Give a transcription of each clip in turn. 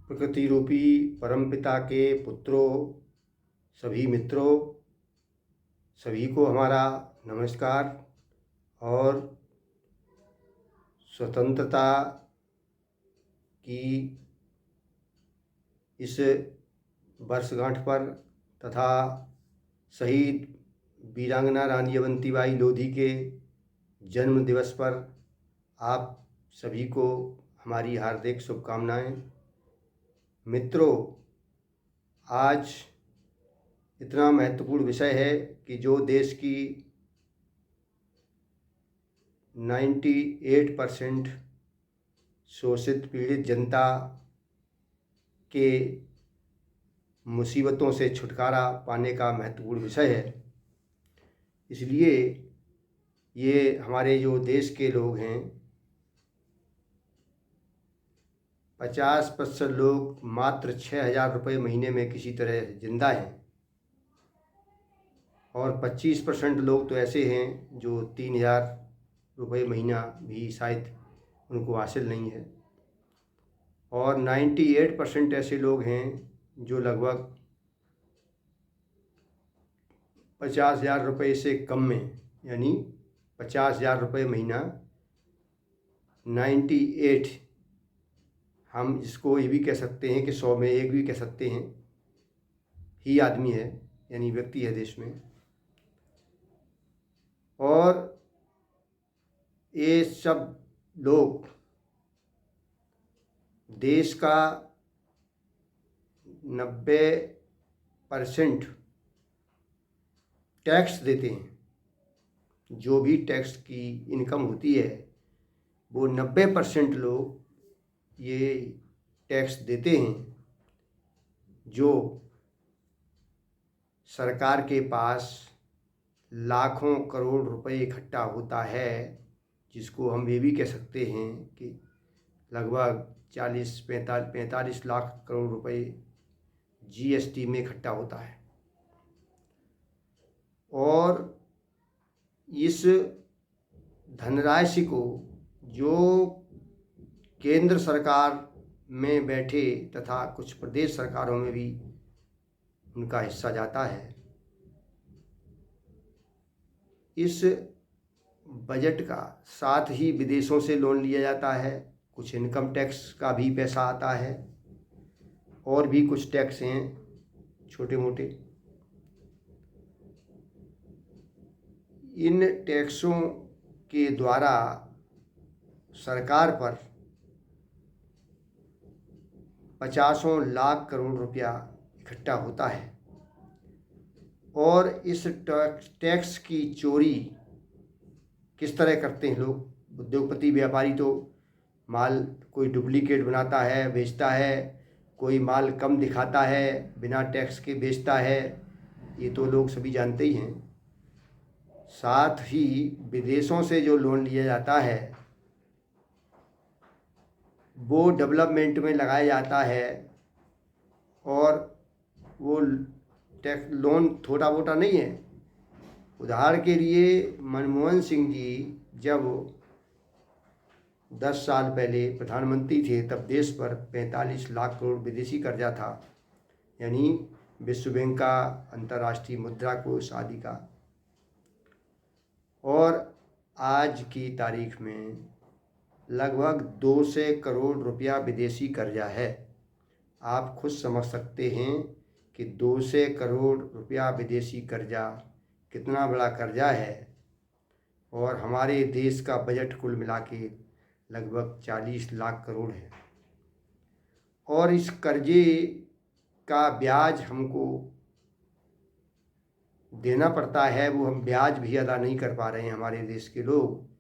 प्रकृति रूपी परमपिता के पुत्रों, सभी मित्रों, सभी को हमारा नमस्कार। और स्वतंत्रता की इस वर्षगांठ पर तथा शहीद वीरांगना रानी अवंतीबाई लोधी के जन्म दिवस पर आप सभी को हमारी हार्दिक शुभकामनाएं। मित्रों, आज इतना महत्वपूर्ण विषय है कि जो देश की 98% शोषित पीड़ित जनता के मुसीबतों से छुटकारा पाने का महत्वपूर्ण विषय है। इसलिए ये हमारे जो देश के लोग हैं, 50% लोग मात्र 6,000 रुपये महीने में किसी तरह जिंदा हैं और 25% लोग तो ऐसे हैं जो 3,000 रुपये महीना भी शायद उनको हासिल नहीं है और 98% ऐसे लोग हैं जो लगभग 50,000 रुपये से कम में, यानी 50,000 रुपये महीना 98, हम इसको ये भी कह सकते हैं कि 100 में एक भी कह सकते हैं, ही आदमी है, यानी व्यक्ति है देश में। और ये सब लोग देश का 90% टैक्स देते हैं। जो भी टैक्स की इनकम होती है वो 90% लोग ये टैक्स देते हैं, जो सरकार के पास लाखों करोड़ रुपए इकट्ठा होता है, जिसको हम ये भी कह सकते हैं कि लगभग 45 लाख करोड़ रुपए जीएसटी में इकट्ठा होता है। और इस धनराशि को जो केंद्र सरकार में बैठे तथा कुछ प्रदेश सरकारों में भी उनका हिस्सा जाता है, इस बजट का साथ ही विदेशों से लोन लिया जाता है, कुछ इनकम टैक्स का भी पैसा आता है और भी कुछ टैक्स हैं छोटे मोटे। इन टैक्सों के द्वारा सरकार पर 50 लाख करोड़ रुपया इकट्ठा होता है। और इस टैक्स की चोरी किस तरह करते हैं लोग? उद्योगपति व्यापारी तो माल कोई डुप्लीकेट बनाता है, बेचता है, कोई माल कम दिखाता है, बिना टैक्स के बेचता है, ये तो लोग सभी जानते ही हैं। साथ ही विदेशों से जो लोन लिया जाता है वो डेवलपमेंट में लगाया जाता है और वो टैक्स लोन थोड़ा मोटा नहीं है। उदाहरण के लिए मनमोहन सिंह जी जब 10 साल पहले प्रधानमंत्री थे तब देश पर 45 लाख करोड़ विदेशी कर्जा था, यानी विश्व बैंक का, अंतर्राष्ट्रीय मुद्रा कोष आदि का। और आज की तारीख में लगभग 200 करोड़ रुपया विदेशी कर्जा है। आप खुद समझ सकते हैं कि 200 करोड़ रुपया विदेशी कर्जा कितना बड़ा कर्जा है। और हमारे देश का बजट कुल मिला के लगभग 40 लाख करोड़ है। और इस कर्जे का ब्याज हमको देना पड़ता है, वो हम ब्याज भी अदा नहीं कर पा रहे हैं हमारे देश के लोग।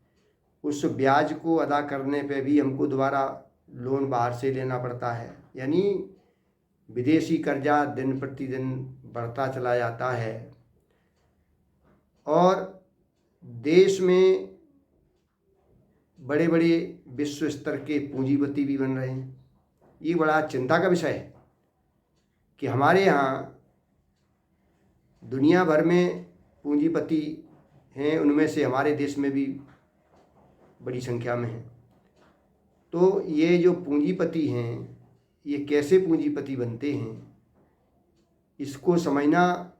उस ब्याज को अदा करने पे भी हमको दोबारा लोन बाहर से लेना पड़ता है, यानी विदेशी कर्जा दिन प्रतिदिन बढ़ता चला जाता है। और देश में बड़े बड़े विश्व स्तर के पूंजीपति भी बन रहे हैं। ये बड़ा चिंता का विषय है कि हमारे यहाँ दुनिया भर में पूंजीपति हैं, उनमें से हमारे देश में भी बड़ी संख्या में हैं। तो ये जो पूंजीपति हैं ये कैसे पूंजीपति बनते हैं, इसको समझना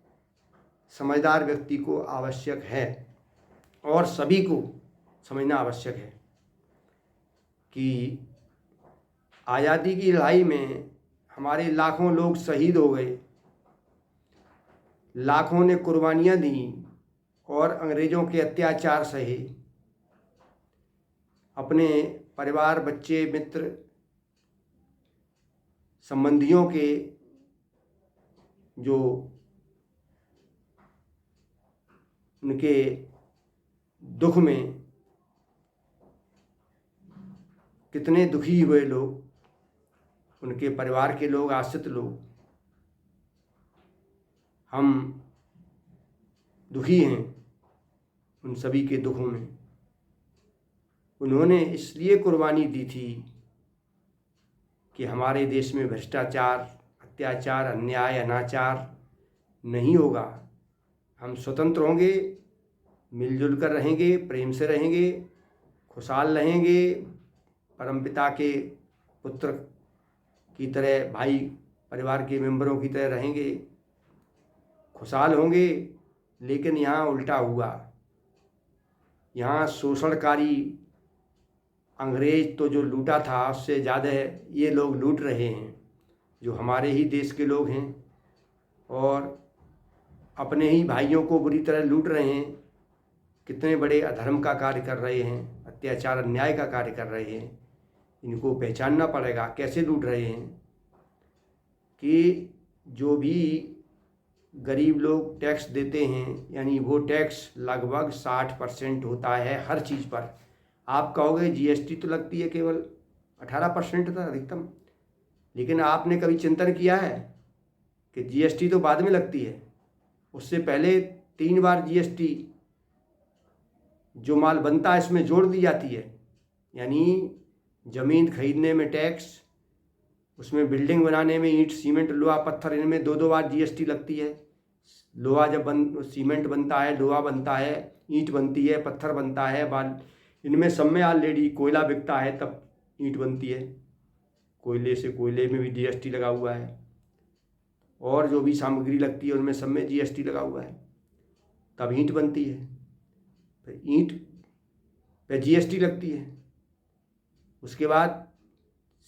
समझदार व्यक्ति को आवश्यक है और सभी को समझना आवश्यक है कि आज़ादी की लड़ाई में हमारे लाखों लोग शहीद हो गए, लाखों ने कुर्बानियाँ दी और अंग्रेज़ों के अत्याचार सहे। अपने परिवार, बच्चे, मित्र, संबंधियों के जो उनके दुख में कितने दुखी हुए लोग, उनके परिवार के लोग, आश्रित लोग, हम दुखी हैं उन सभी के दुखों में। उन्होंने इसलिए कुर्बानी दी थी कि हमारे देश में भ्रष्टाचार, अत्याचार, अन्याय, अनाचार नहीं होगा। हम स्वतंत्र होंगे, मिलजुल कर रहेंगे, प्रेम से रहेंगे, खुशहाल रहेंगे, परमपिता के पुत्र की तरह, भाई परिवार के मेंबरों की तरह रहेंगे, खुशहाल होंगे। लेकिन यहाँ उल्टा हुआ। यहाँ शोषणकारी अंग्रेज तो जो लूटा था उससे ज़्यादा ये लोग लूट रहे हैं, जो हमारे ही देश के लोग हैं, और अपने ही भाइयों को बुरी तरह लूट रहे हैं। कितने बड़े अधर्म का कार्य कर रहे हैं, अत्याचार, अन्याय का कार्य कर रहे हैं। इनको पहचानना पड़ेगा कैसे लूट रहे हैं कि जो भी गरीब लोग टैक्स देते हैं, यानी वो टैक्स लगभग 60% होता है हर चीज़ पर। आप कहोगे जीएसटी तो लगती है केवल 18% था अधिकतम, लेकिन आपने कभी चिंतन किया है कि जीएसटी तो बाद में लगती है, उससे पहले 3 बार जीएसटी जो माल बनता है इसमें जोड़ दी जाती है। यानी ज़मीन खरीदने में टैक्स, उसमें बिल्डिंग बनाने में ईंट, सीमेंट, लोहा, पत्थर, इनमें 2-2 बार जीएसटी लगती है। लोहा जब सीमेंट बनता है, लोहा बनता है, ईंट बनती है, पत्थर बनता है, इनमें सब में ऑलरेडी कोयला बिकता है तब ईंट बनती है। कोयले में भी जीएसटी लगा हुआ है, और जो भी सामग्री लगती है उनमें सब में जीएसटी लगा हुआ है, तब ईंट बनती है। फिर ईंट पे जीएसटी लगती है। उसके बाद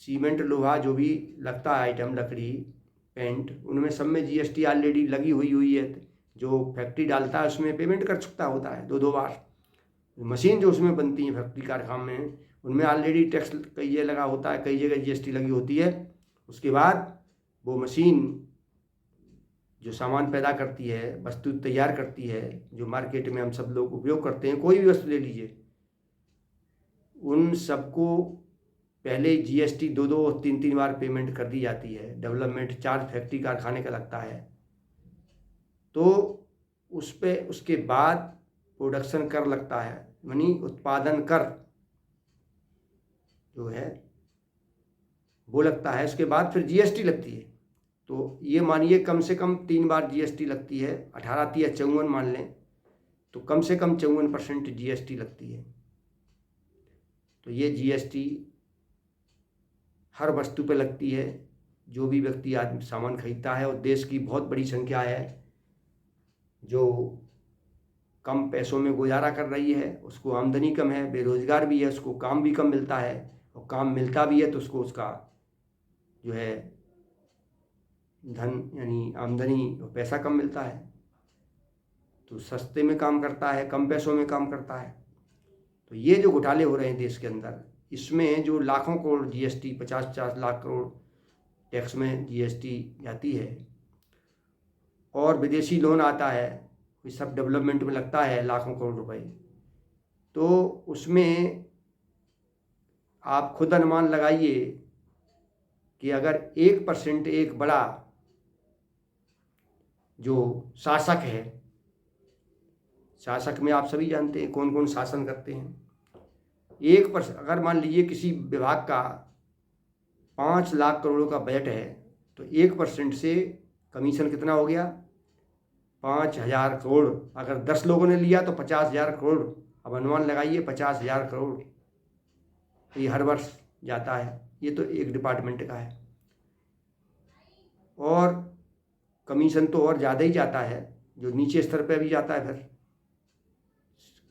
सीमेंट, लोहा, जो भी लगता है आइटम, लकड़ी, पेंट, उनमें सब में जीएसटी ऑलरेडी लगी हुई है। जो फैक्ट्री डालता है उसमें पेमेंट कर चुकता होता है 2-2 बार। मशीन जो उसमें बनती है फैक्ट्री कारखाने में, उनमें ऑलरेडी टैक्स कई जगह लगा होता है, कई जगह जीएसटी लगी होती है। उसके बाद वो मशीन जो सामान पैदा करती है, वस्तु तैयार करती है, जो मार्केट में हम सब लोग उपयोग करते हैं, कोई भी वस्तु ले लीजिए, उन सबको पहले जीएसटी 2-2 और 3-3 बार पेमेंट कर दी जाती है। डेवलपमेंट चार्ज फैक्ट्री कारखाने का लगता है, तो उस पे उसके बाद प्रोडक्शन कर लगता है, यानी उत्पादन कर जो है वो लगता है। उसके बाद फिर जीएसटी लगती है। तो ये मानिए कम से कम 3 बार जीएसटी लगती है। 18 या 54 मान लें तो कम से कम 54% जीएसटी लगती है। तो ये जीएसटी हर वस्तु पे लगती है। जो भी व्यक्ति आज सामान खरीदता है, और देश की बहुत बड़ी संख्या है जो कम पैसों में गुजारा कर रही है, उसको आमदनी कम है, बेरोजगार भी है, उसको काम भी कम मिलता है, और काम मिलता भी है तो उसको उसका जो है धन, यानी आमदनी और पैसा कम मिलता है। तो सस्ते में काम करता है, कम पैसों में काम करता है। तो ये जो घोटाले हो रहे हैं देश के अंदर, इसमें जो लाखों करोड़ जीएसटी, 50-50 लाख करोड़ टैक्स में जीएसटी जाती है, और विदेशी लोन आता है, ये सब डेवलपमेंट में लगता है लाखों करोड़ रुपए। तो उसमें आप खुद अनुमान लगाइए कि अगर 1% एक बड़ा जो शासक है, शासक में आप सभी जानते हैं कौन कौन शासन करते हैं, 1% अगर मान लीजिए किसी विभाग का 5 लाख करोड़ का बजट है, तो 1% से कमीशन कितना हो गया? 5,000 करोड़। अगर 10 लोगों ने लिया तो 50,000 करोड़। अब अनुमान लगाइए 50,000 करोड़ ये हर वर्ष जाता है। ये तो एक डिपार्टमेंट का है। और कमीशन तो और ज़्यादा ही जाता है, जो नीचे स्तर पे भी जाता है। फिर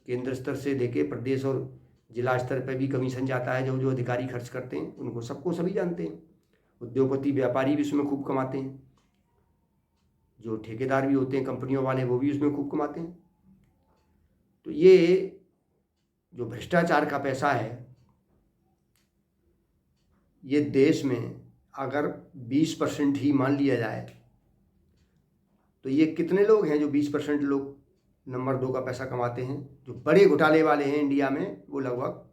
केंद्र स्तर से लेके प्रदेश और जिला स्तर पे भी कमीशन जाता है, जो जो अधिकारी खर्च करते हैं उनको सबको सभी जानते हैं। उद्योगपति व्यापारी भी उसमें खूब कमाते हैं, जो ठेकेदार भी होते हैं कंपनियों वाले वो भी उसमें खूब कमाते हैं। तो ये जो भ्रष्टाचार का पैसा है, ये देश में अगर 20% ही मान लिया जाए तो ये कितने लोग हैं जो 20% लोग नंबर 2 का पैसा कमाते हैं। जो बड़े घोटाले वाले हैं इंडिया में वो लगभग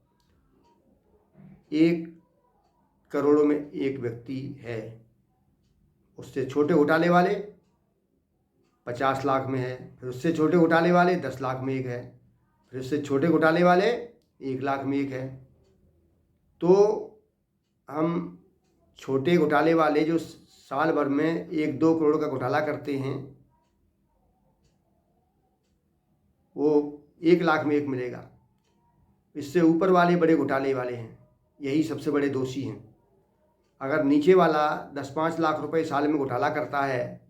1 करोड़ में एक व्यक्ति है। उससे छोटे घोटाले वाले 50 लाख में है, फिर उससे छोटे घोटाले वाले 10 लाख में एक है, फिर उससे छोटे घोटाले वाले 1 लाख में एक है। तो हम छोटे घोटाले वाले जो साल भर में 1-2 करोड़ का घोटाला करते हैं वो 1 लाख में एक मिलेगा। इससे ऊपर वाले बड़े घोटाले वाले हैं, यही सबसे बड़े दोषी हैं। अगर नीचे वाला 10-5 लाख रुपए साल में घोटाला करता है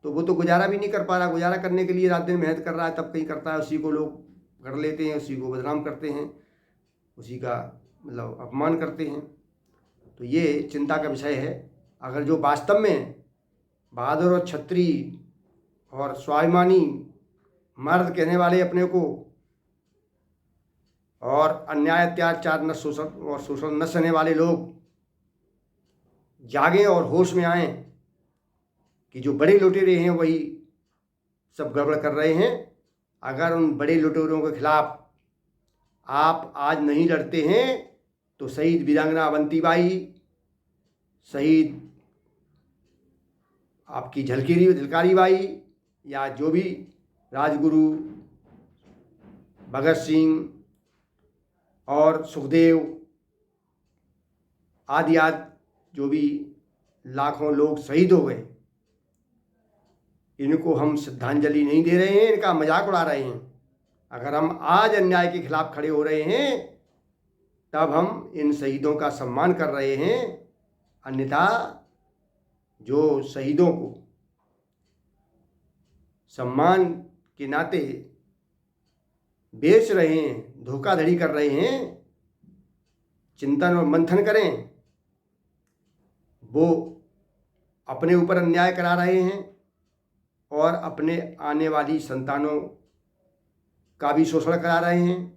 तो वो तो गुजारा भी नहीं कर पा रहा। गुजारा करने के लिए रात दिन मेहनत कर रहा है, तब कहीं करता है, उसी को लोग कर लेते हैं, उसी को बदनाम करते हैं, उसी का मतलब अपमान करते हैं। तो ये चिंता का विषय है। अगर जो वास्तव में बहादुर और क्षत्रिय और स्वाभिमानी मर्द कहने वाले अपने को और अन्याय अत्याचार न शोषण न सहने वाले लोग जागें और होश में आएं कि जो बड़े लुटेरे हैं वही सब गड़बड़ कर रहे हैं। अगर उन बड़े लुटेरों के खिलाफ आप आज नहीं लड़ते हैं तो शहीद वीरांगना अवंतीबाई, शहीद आपकी झलकारी बाई, या जो भी राजगुरु भगत सिंह और सुखदेव आदि जो भी लाखों लोग शहीद हो गए, इनको हम श्रद्धांजलि नहीं दे रहे हैं, इनका मजाक उड़ा रहे हैं। अगर हम आज अन्याय के खिलाफ खड़े हो रहे हैं तब हम इन शहीदों का सम्मान कर रहे हैं। अन्यथा जो शहीदों को सम्मान के नाते बेच रहे हैं, धोखाधड़ी कर रहे हैं, चिंतन और मंथन करें। वो अपने ऊपर अन्याय करा रहे हैं और अपने आने वाली संतानों का भी शोषण करा रहे हैं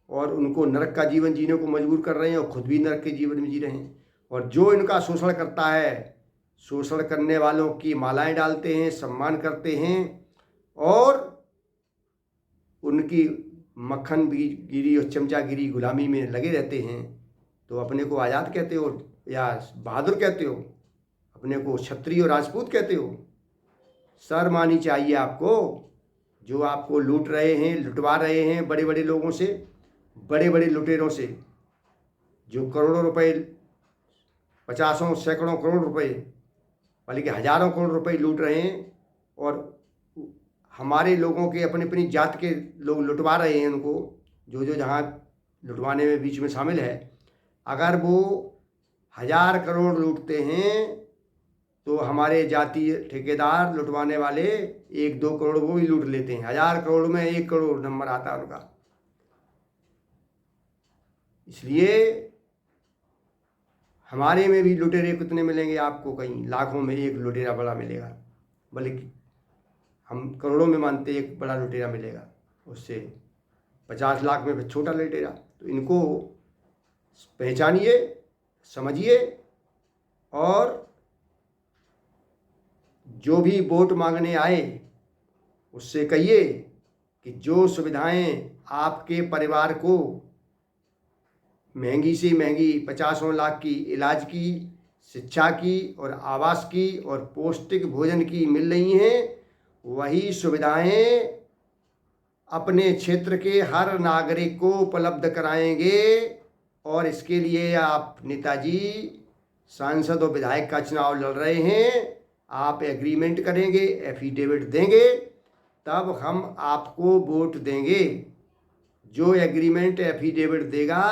और उनको नरक का जीवन जीने को मजबूर कर रहे हैं और खुद भी नरक के जीवन में जी रहे हैं। और जो इनका शोषण करता है, शोषण करने वालों की मालाएं डालते हैं, सम्मान करते हैं और उनकी मक्खन गिरी और चमचागिरी गुलामी में लगे रहते हैं। तो अपने को आज़ाद कहते हो या बहादुर कहते हो, अपने को क्षत्रिय और राजपूत कहते हो? शर्म आनी चाहिए आपको। जो आपको लूट रहे हैं, लुटवा रहे हैं बड़े बड़े लोगों से, बड़े बड़े लुटेरों से, जो करोड़ों रुपए, 50 सैकड़ों करोड़ रुपए बल्कि हजारों करोड़ रुपए लूट रहे हैं और हमारे लोगों के अपनी अपनी जात के लोग लुटवा रहे हैं उनको, जो जो जहाँ लुटवाने में बीच में शामिल है। अगर वो 1000 करोड़ लूटते हैं तो हमारे जातीय ठेकेदार लुटवाने वाले 1-2 करोड़ वो भी लूट लेते हैं। 1000 करोड़ में 1 करोड़ नंबर आता है उनका। इसलिए हमारे में भी लुटेरे कितने मिलेंगे आपको? कहीं लाखों में एक लुटेरा बड़ा मिलेगा, बल्कि हम करोड़ों में मानते एक बड़ा लुटेरा मिलेगा, उससे 50 लाख में छोटा लुटेरा। तो इनको पहचानिए, समझिए और जो भी वोट मांगने आए उससे कहिए कि जो सुविधाएं आपके परिवार को महंगी से महंगी 50 लाख की इलाज की, शिक्षा की और आवास की और पौष्टिक भोजन की मिल रही हैं, वही सुविधाएं अपने क्षेत्र के हर नागरिक को उपलब्ध कराएंगे। और इसके लिए आप नेताजी सांसद और विधायक का चुनाव लड़ रहे हैं, आप एग्रीमेंट करेंगे, एफिडेविट देंगे, तब हम आपको वोट देंगे। जो एग्रीमेंट एफिडेविट देगा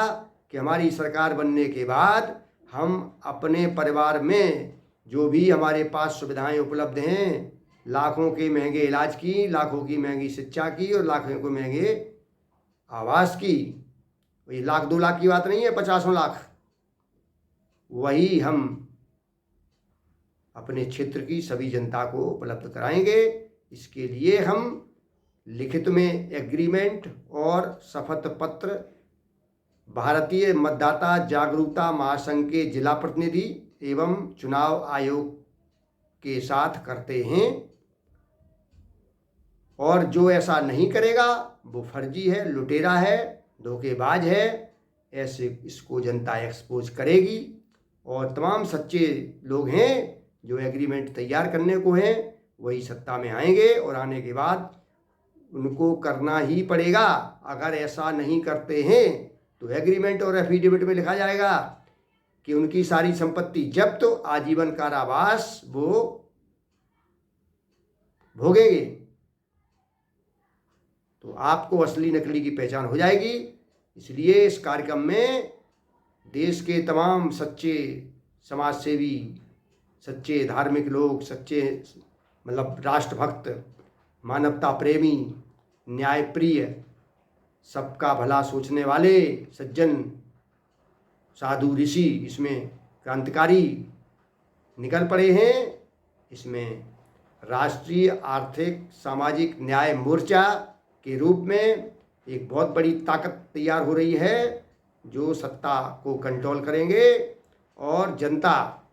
कि हमारी सरकार बनने के बाद हम अपने परिवार में जो भी हमारे पास सुविधाएं उपलब्ध हैं, लाखों के महंगे इलाज की, लाखों की महंगी शिक्षा की और लाखों के महंगे आवास की, ये 1 लाख 2 लाख की बात नहीं है, 50 लाख, वही हम अपने क्षेत्र की सभी जनता को उपलब्ध कराएंगे। इसके लिए हम लिखित में एग्रीमेंट और शपथ पत्र भारतीय मतदाता जागरूकता महासंघ के जिला प्रतिनिधि एवं चुनाव आयोग के साथ करते हैं, और जो ऐसा नहीं करेगा वो फर्जी है, लुटेरा है, धोखेबाज है, ऐसे इसको जनता एक्सपोज करेगी। और तमाम सच्चे लोग हैं जो एग्रीमेंट तैयार करने को हैं, वही सत्ता में आएंगे और आने के बाद उनको करना ही पड़ेगा। अगर ऐसा नहीं करते हैं तो एग्रीमेंट और एफिडेविट में लिखा जाएगा कि उनकी सारी संपत्ति जब्त, तो आजीवन कारावास वो भोगेंगे। तो आपको असली नकली की पहचान हो जाएगी। इसलिए इस कार्यक्रम में देश के तमाम सच्चे समाजसेवी, सच्चे धार्मिक लोग, सच्चे मतलब राष्ट्रभक्त, मानवता प्रेमी, न्यायप्रिय, सबका भला सोचने वाले सज्जन, साधु, ऋषि इसमें क्रांतिकारी निकल पड़े हैं। इसमें राष्ट्रीय आर्थिक सामाजिक न्याय मोर्चा के रूप में एक बहुत बड़ी ताकत तैयार हो रही है जो सत्ता को कंट्रोल करेंगे। और जनता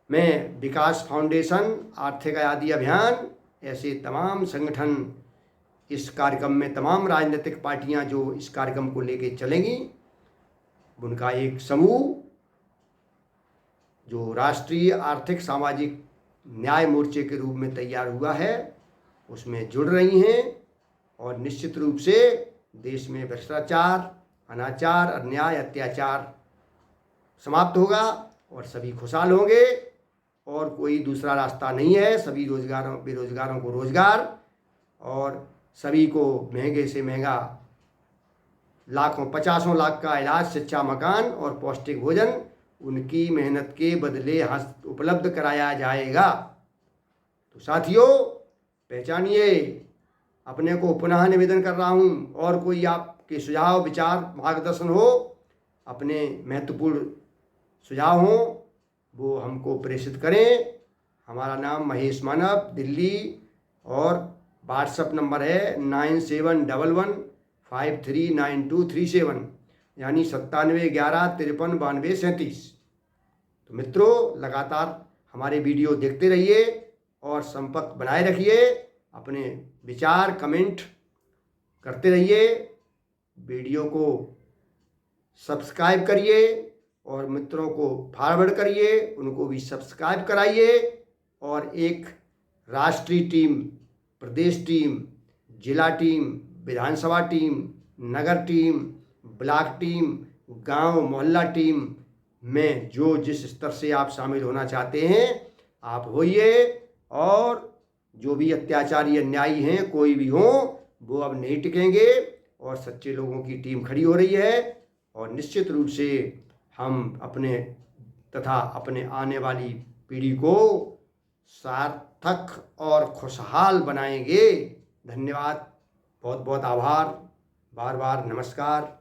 में विकास फाउंडेशन, आर्थिक आज़ादी अभियान, ऐसे तमाम संगठन इस कार्यक्रम में, तमाम राजनीतिक पार्टियां जो इस कार्यक्रम को लेके चलेंगी, उनका एक समूह जो राष्ट्रीय आर्थिक सामाजिक न्याय मोर्चे के रूप में तैयार हुआ है, उसमें जुड़ रही हैं। और निश्चित रूप से देश में भ्रष्टाचार, अनाचार, अन्याय, अत्याचार समाप्त होगा और सभी खुशहाल होंगे। और कोई दूसरा रास्ता नहीं है। सभी बेरोजगारों को रोजगार, और सभी को महंगे से महंगा लाखों 50 लाख का इलाज, शिक्षा, मकान और पौष्टिक भोजन उनकी मेहनत के बदले उपलब्ध कराया जाएगा। तो साथियों, पहचानिए अपने को। पुनः निवेदन कर रहा हूँ, और कोई आपके सुझाव, विचार, मार्गदर्शन हो, अपने महत्वपूर्ण सुझाव हो, वो हमको प्रेषित करें। हमारा नाम महेश मानव, दिल्ली, और व्हाट्सएप नंबर है 9711539237, यानी 9711539237। तो मित्रों, लगातार हमारे वीडियो देखते रहिए और संपर्क बनाए रखिए। अपने विचार कमेंट करते रहिए। वीडियो को सब्सक्राइब करिए और मित्रों को फॉरवर्ड करिए, उनको भी सब्सक्राइब कराइए। और एक राष्ट्रीय टीम, प्रदेश टीम, जिला टीम, विधानसभा टीम, नगर टीम, ब्लॉक टीम, गांव मोहल्ला टीम में जो जिस स्तर से आप शामिल होना चाहते हैं आप होइए। और जो भी अत्याचारी, अन्यायी हैं, कोई भी हो, वो अब नहीं टिकेंगे और सच्चे लोगों की टीम खड़ी हो रही है। और निश्चित रूप से हम अपने तथा अपने आने वाली पीढ़ी को सार्थक और खुशहाल बनाएंगे। धन्यवाद, बहुत बहुत आभार, बार बार नमस्कार।